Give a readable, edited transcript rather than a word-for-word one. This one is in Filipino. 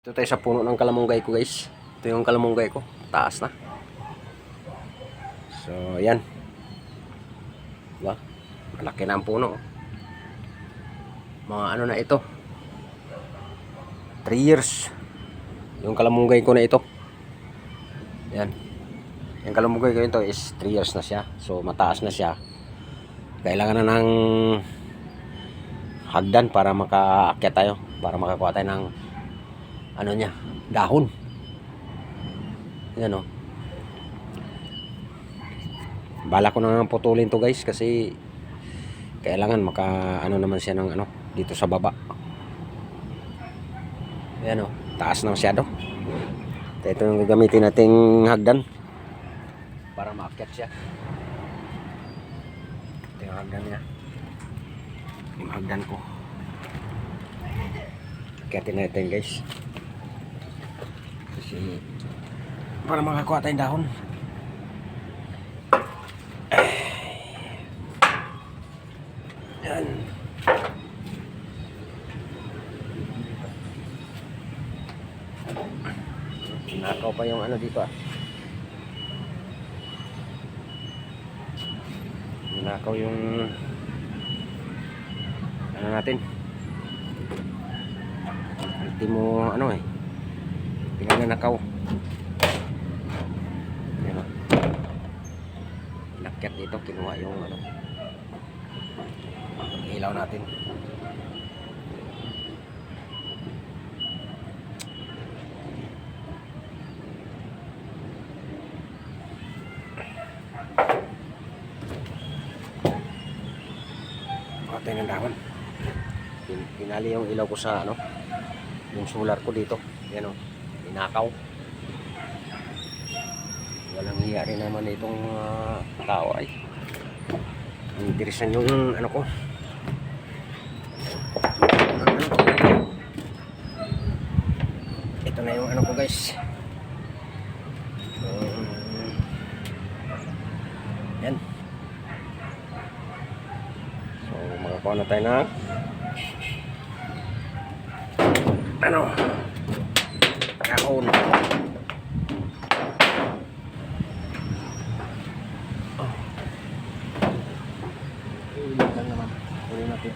Ito tayo sa puno ng kalamunggay ko, guys. Ito yung kalamunggay ko. Taas na. So, yan. Diba? Malaki na ang puno. Mga ano na ito. 3 years. Yung kalamunggay ko na ito. Yan. Yung kalamunggay ko ito is 3 years na siya. So, mataas na siya. Kailangan na ng hagdan para makaakyat tayo. Para makakuha tayo ng ano niya, dahon. Yan o. Bala ko na putulin to, guys, kasi kailangan ano naman siya ng ano dito sa baba. Yan o, taas na masyado. Ito yung gagamitin nating hagdan para maakyat siya. Ito yung hagdan niya. Yung hagdan ko. Akyatin natin, guys. Kasi para makakuha tayong dahon. Yan. Nakaw pa yung ano dito ah. Nakaw yung ano natin. Hindi mo ano eh. Tingnan na nakaw. Yan o. Nakyat dito, kinuha yung ano. Ilaw natin. Patay ng dahon. Pinali yung ilaw ko sa ano, yung solar ko dito. Yan o. Inakaw. Walang hiya rin naman itong tao ay. Interesan yung ano ko. Ito na yung ano ko, guys. Yan. So makakuha na tayo ng ano, kahon. Ulit lang naman. Ulit natin.